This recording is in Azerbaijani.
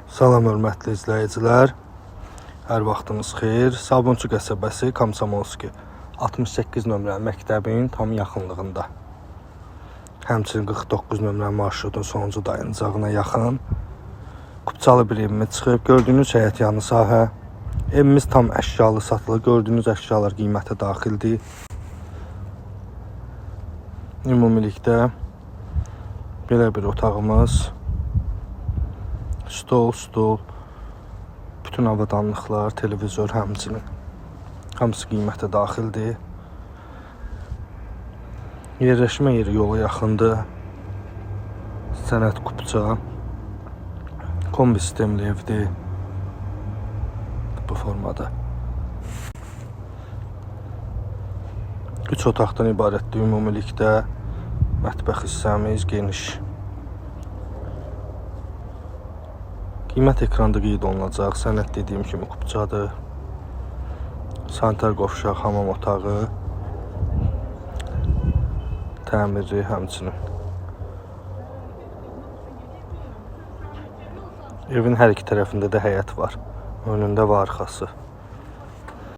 Salam hörmətli izləyicilər. Hər vaxtınız xeyir. Sabunçu qəsəbəsi Komsomolski 68 nömrəli məktəbin tam yaxınlığında. Həmçinin 49 nömrəli marşrutun sonuncu dayanacağına yaxın Kupçalı bir evimiz çıxıb. Gördüyünüz həyət yanı sahə. Evimiz tam əşyalı satılır. Gördüyünüz əşyalar qiymətə daxildir. Ümumilikdə belə bir otağımız. Stol, bütün avadanlıqlar, televizor həmçinin hamısı qiymətə daxildir. Yerləşmə yeri yola yaxındır. Sənət Kupça. Kombi sistemli evdir. Bu formada. 3 otaqdan ibarətdir ümumilikdə. Mətbəx hissəmiz geniş. Qiymət ekranda qeyd olunacaq. Sənət dediyim kimi Kupçadır. Sanitar qovşaq, hamam otağı, təmiri həmçinin. Evin hər iki tərəfində də həyət var. Önündə və arxası.